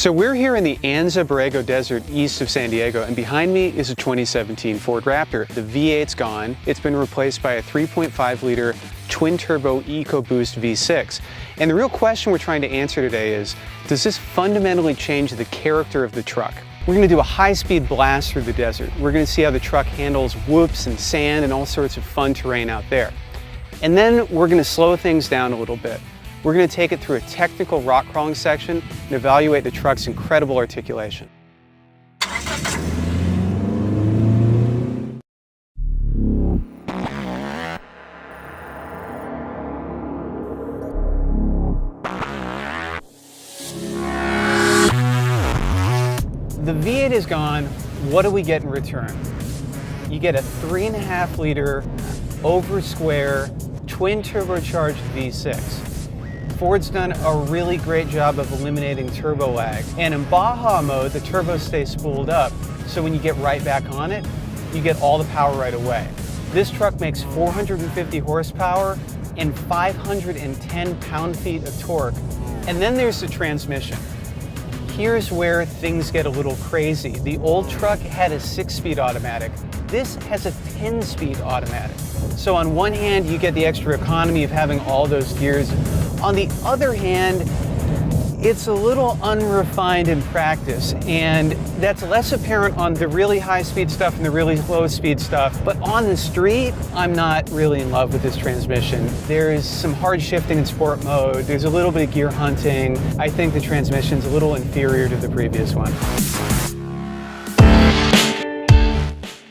So we're here in the Anza Borrego Desert east of San Diego, and behind me is a 2017 Ford Raptor. The V8's gone. It's been replaced by a 3.5-liter twin-turbo EcoBoost V6. And the real question we're trying to answer today is, does this fundamentally change the character of the truck? We're going to do a high-speed blast through the desert. We're going to see how the truck handles whoops and sand and all sorts of fun terrain out there. And then we're going to slow things down a little bit. We're going to take it through a technical rock crawling section and evaluate the truck's incredible articulation. The V8 is gone. What do we get in return? You get a 3.5-liter over-square twin turbocharged V6. Ford's done a really great job of eliminating turbo lag. And in Baja mode, the turbos stay spooled up, so when you get right back on it, you get all the power right away. This truck makes 450 horsepower and 510 pound-feet of torque. And then there's the transmission. Here's where things get a little crazy. The old truck had a 6-speed automatic. This has a 10-speed automatic. So on one hand, you get the extra economy of having all those gears. On the other hand, it's a little unrefined in practice, and that's less apparent on the really high-speed stuff and the really low-speed stuff. But on the street, I'm not really in love with this transmission. There's some hard shifting in sport mode. There's a little bit of gear hunting. I think the transmission's a little inferior to the previous one.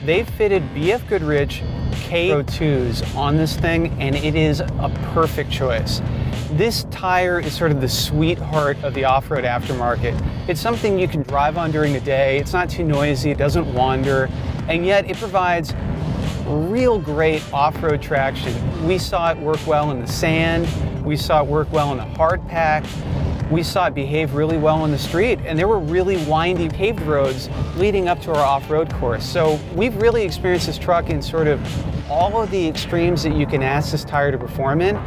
They've fitted BF Goodrich K02s on this thing, and it is a perfect choice. This tire is sort of the sweetheart of the off-road aftermarket. It's something you can drive on during the day. It's not too noisy, it doesn't wander, and yet it provides real great off-road traction. We saw it work well in the sand, we saw it work well in the hard pack, we saw it behave really well on the street, and there were really windy paved roads leading up to our off-road course. So we've really experienced this truck in sort of all of the extremes that you can ask this tire to perform in,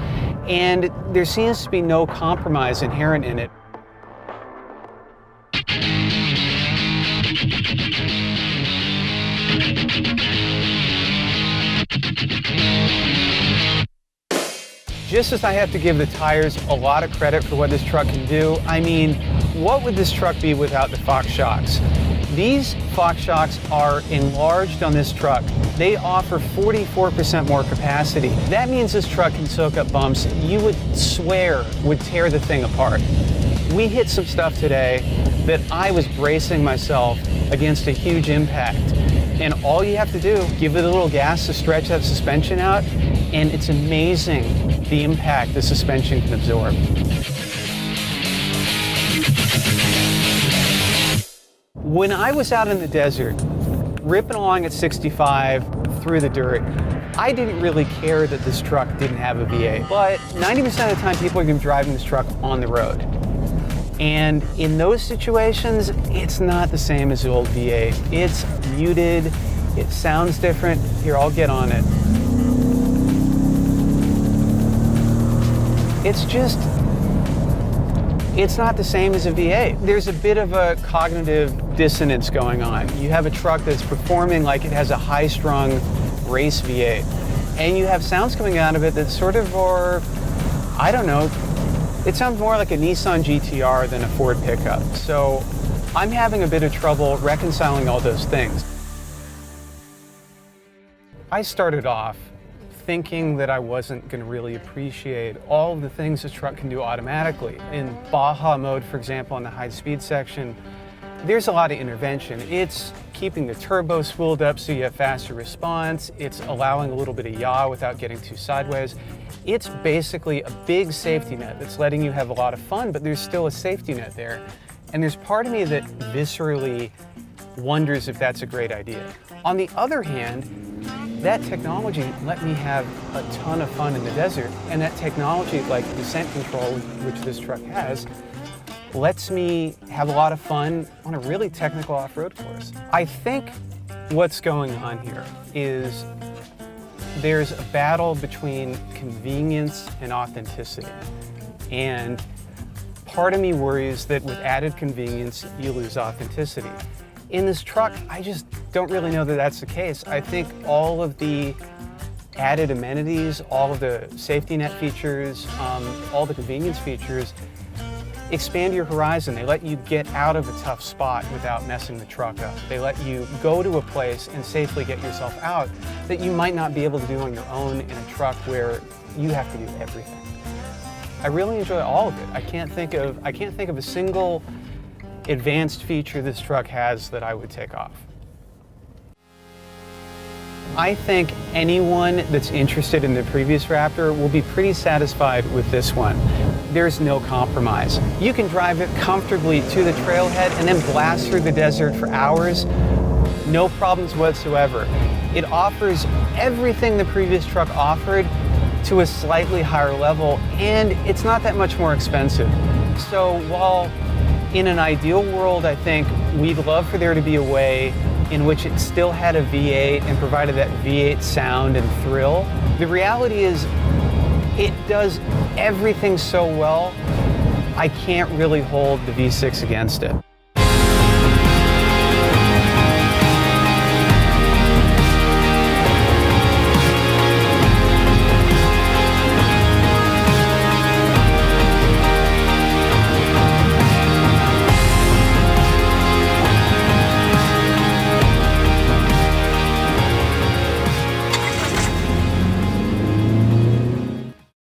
and there seems to be no compromise inherent in it. Just as I have to give the tires a lot of credit for what this truck can do, I mean, what would this truck be without the Fox shocks? These Fox shocks are enlarged on this truck. They offer 44% more capacity. That means this truck can soak up bumps you would swear would tear the thing apart. We hit some stuff today that I was bracing myself against a huge impact. And all you have to do, give it a little gas to stretch that suspension out, and it's amazing the impact the suspension can absorb. When I was out in the desert, ripping along at 65 through the dirt, I didn't really care that this truck didn't have a V8. But 90% of the time, people are going to be driving this truck on the road. And in those situations, it's not the same as the old V8. It's muted, it sounds different. Here, I'll get on it. It's not the same as a V8. There's a bit of a cognitive dissonance going on. You have a truck that's performing like it has a high-strung race V8, and you have sounds coming out of it that sort of are, I don't know, it sounds more like a Nissan GTR than a Ford pickup. So I'm having a bit of trouble reconciling all those things. I started off thinking that I wasn't going to really appreciate all of the things this truck can do automatically. In Baja mode, for example, in the high-speed section, there's a lot of intervention. It's keeping the turbo spooled up so you have faster response. It's allowing a little bit of yaw without getting too sideways. It's basically a big safety net that's letting you have a lot of fun, but there's still a safety net there. And there's part of me that viscerally wonders if that's a great idea. On the other hand, that technology let me have a ton of fun in the desert, and that technology, like descent control, which this truck has, lets me have a lot of fun on a really technical off-road course. I think what's going on here is there's a battle between convenience and authenticity. And part of me worries that with added convenience, you lose authenticity. In this truck, I just don't really know that that's the case. I think all of the added amenities, all of the safety net features, all the convenience features expand your horizon. They let you get out of a tough spot without messing the truck up. They let you go to a place and safely get yourself out that you might not be able to do on your own in a truck where you have to do everything. I really enjoy all of it. I can't think of a single advanced feature this truck has that I would take off. I think anyone that's interested in the previous Raptor will be pretty satisfied with this one. There's no compromise. You can drive it comfortably to the trailhead and then blast through the desert for hours. No problems whatsoever. It offers everything the previous truck offered to a slightly higher level, and it's not that much more expensive. So while in an ideal world, I think we'd love for there to be a way in which it still had a V8 and provided that V8 sound and thrill. The reality is it does everything so well, I can't really hold the V6 against it.